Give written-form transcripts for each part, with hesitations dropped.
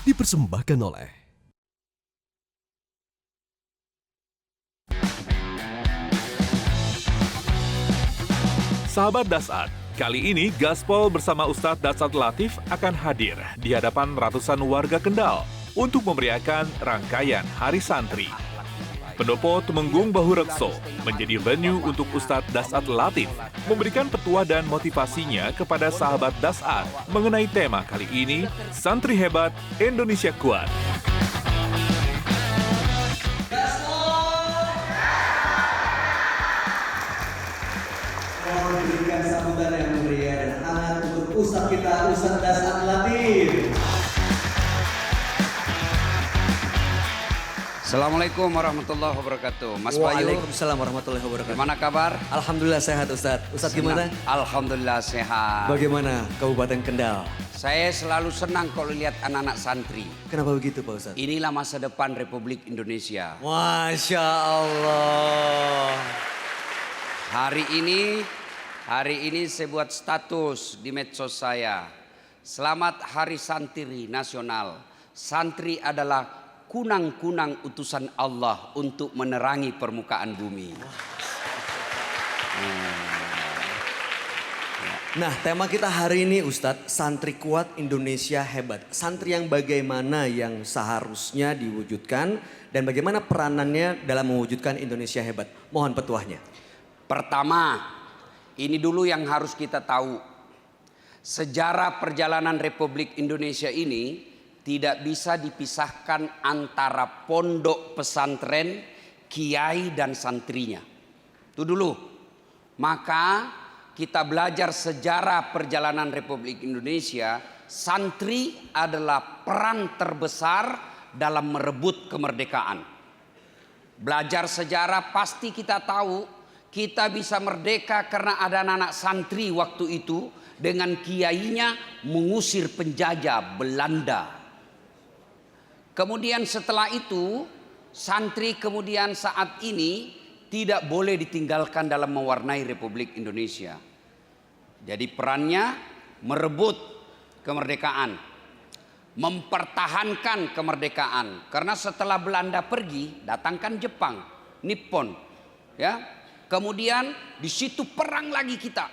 dipersembahkan oleh Sahabat Dasat, kali ini Gaspol bersama Ustadz Dasat Latif akan hadir di hadapan ratusan warga Kendal untuk memeriahkan rangkaian Hari Santri. Pendopo Temenggung Bahu Rekso menjadi venue untuk Ustadz Dasat Latif memberikan petua dan motivasinya kepada sahabat Dasat mengenai tema kali ini, Santri Hebat Indonesia Kuat. Mohon berikan sambutan yang meriah dan hangat untuk Ustadz kita, Ustadz Dasat Latif. Assalamualaikum warahmatullahi wabarakatuh. Mas Bayu. Waalaikumsalam warahmatullahi wabarakatuh. Gimana kabar? Alhamdulillah sehat Ustadz. Ustadz gimana? Alhamdulillah sehat. Bagaimana Kabupaten Kendal? Saya selalu senang kalau lihat anak-anak santri. Kenapa begitu Pak Ustadz? Inilah masa depan Republik Indonesia. Masya Allah. Hari ini saya buat status di medsos saya. Selamat Hari Santri Nasional. Santri adalah kunang-kunang utusan Allah untuk menerangi permukaan bumi. Nah, tema kita hari ini Ustadz, Santri Kuat Indonesia Hebat. Santri yang bagaimana yang seharusnya diwujudkan dan bagaimana peranannya dalam mewujudkan Indonesia Hebat. Mohon petuahnya. Pertama, ini dulu yang harus kita tahu. Sejarah perjalanan Republik Indonesia ini tidak bisa dipisahkan antara pondok pesantren, kiai dan santrinya. Itu dulu. Maka kita belajar sejarah perjalanan Republik Indonesia, santri adalah peran terbesar dalam merebut kemerdekaan. Belajar sejarah pasti kita tahu kita bisa merdeka karena ada anak-anak santri waktu itu dengan kiainya mengusir penjajah Belanda. Kemudian setelah itu santri kemudian saat ini tidak boleh ditinggalkan dalam mewarnai Republik Indonesia. Jadi perannya merebut kemerdekaan, mempertahankan kemerdekaan. Karena setelah Belanda pergi, datangkan Jepang, Nippon, ya. Kemudian di situ perang lagi kita.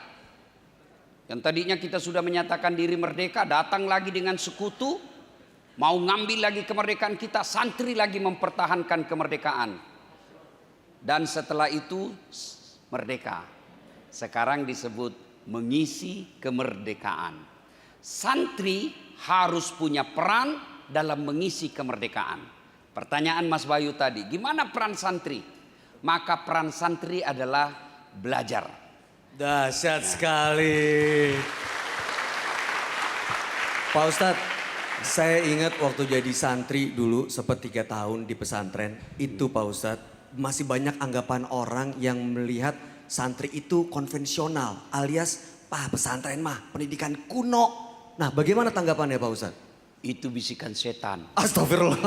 Yang tadinya kita sudah menyatakan diri merdeka, datang lagi dengan sekutu, mau ngambil lagi kemerdekaan kita, santri lagi mempertahankan kemerdekaan. Dan setelah itu merdeka. Sekarang disebut mengisi kemerdekaan. Santri harus punya peran dalam mengisi kemerdekaan. Pertanyaan Mas Bayu tadi, gimana peran santri? Maka peran santri adalah belajar. Dahsyat sekali. Pak Ustadz, saya ingat waktu jadi santri dulu sempat 3 tahun di pesantren. Itu Pak Ustadz, masih banyak anggapan orang yang melihat santri itu konvensional. Alias, pesantren mah pendidikan kuno. Nah, bagaimana tanggapannya Pak Ustadz? Itu bisikan setan. Astagfirullah.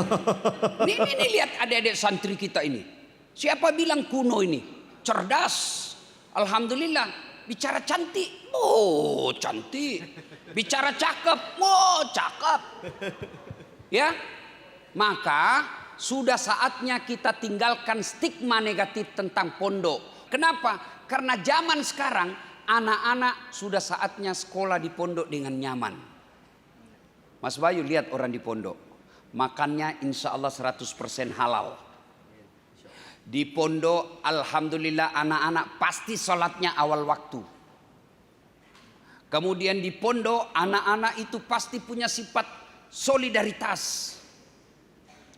Ini lihat adik-adik santri kita ini. Siapa bilang kuno ini? Cerdas. Alhamdulillah. Bicara cantik. Oh, cantik. Bicara cakep. Oh, cakep. Ya. Maka sudah saatnya kita tinggalkan stigma negatif tentang pondok. Kenapa? Karena zaman sekarang anak-anak sudah saatnya sekolah di pondok dengan nyaman. Mas Bayu lihat orang di pondok. Makannya insya Allah 100% halal. Di pondok alhamdulillah anak-anak pasti sholatnya awal waktu. Kemudian di pondok anak-anak itu pasti punya sifat solidaritas.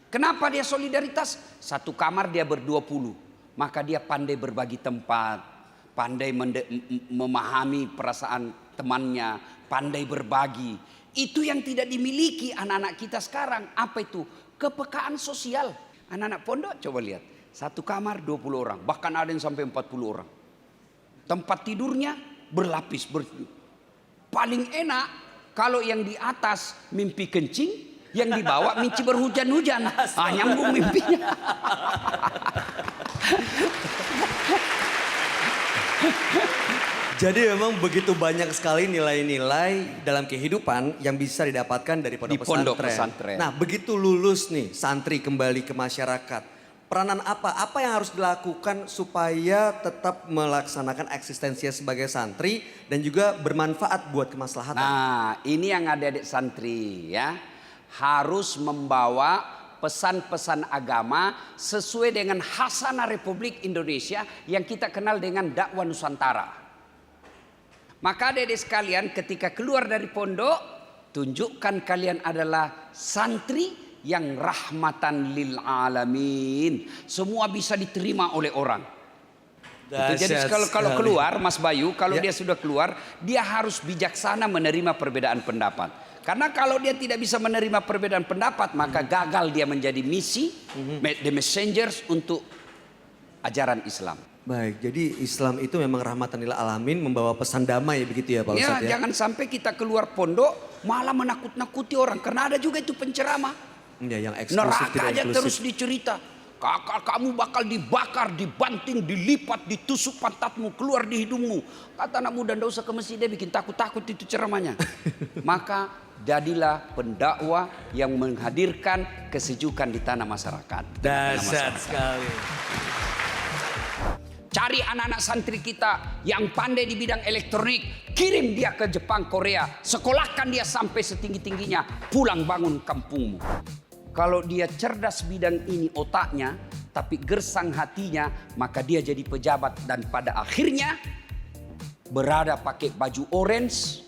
Kenapa dia solidaritas? Satu kamar dia ber-20. Maka dia pandai berbagi tempat. Pandai memahami perasaan temannya. Pandai berbagi. Itu yang tidak dimiliki anak-anak kita sekarang. Apa itu? Kepekaan sosial. Anak-anak pondok coba lihat. Satu kamar 20 orang. Bahkan ada yang sampai 40 orang. Tempat tidurnya berlapis. Paling enak kalau yang di atas mimpi kencing. Yang di bawah mimpi berhujan-hujan. Nyambung mimpinya. Jadi memang begitu banyak sekali nilai-nilai dalam kehidupan yang bisa didapatkan dari Di pondok pesantren. Nah, begitu lulus nih santri kembali ke masyarakat, peranan apa yang harus dilakukan supaya tetap melaksanakan eksistensinya sebagai santri dan juga bermanfaat buat kemaslahatan? Nah, ini yang adik-adik santri ya, harus membawa pesan-pesan agama sesuai dengan hasanah Republik Indonesia yang kita kenal dengan dakwah Nusantara. Maka adik-adik sekalian, ketika keluar dari pondok, tunjukkan kalian adalah santri yang rahmatan lil alamin. Semua bisa diterima oleh orang. Jadi kalau keluar, Mas Bayu, kalau dia sudah keluar, dia harus bijaksana menerima perbedaan pendapat. Karena kalau dia tidak bisa menerima perbedaan pendapat, maka gagal dia menjadi misi, the messengers untuk ajaran Islam. Baik, jadi Islam itu memang rahmatan lil alamin, membawa pesan damai begitu ya Pak Ustadz ya? Jangan sampai kita keluar pondok malah menakut-nakuti orang. Karena ada juga itu penceramah. Ya, yang eksklusif Neraka tidak aja inklusif. terus dicerita. Kakak kamu bakal dibakar, dibanting, dilipat, ditusuk pantatmu, keluar di hidungmu. Kata anak muda, ndak usah ke masjid, dia bikin takut-takut itu ceramahnya. Maka jadilah pendakwah yang menghadirkan kesejukan di tanah masyarakat. Dahsyat sekali. Cari anak-anak santri kita yang pandai di bidang elektronik, kirim dia ke Jepang, Korea, sekolahkan dia sampai setinggi-tingginya, pulang bangun kampungmu. Kalau dia cerdas bidang ini otaknya, tapi gersang hatinya, maka dia jadi pejabat dan pada akhirnya berada pakai baju orange,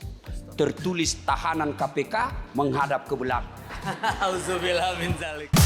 tertulis tahanan KPK menghadap ke belakang. Auzubillah min zalik.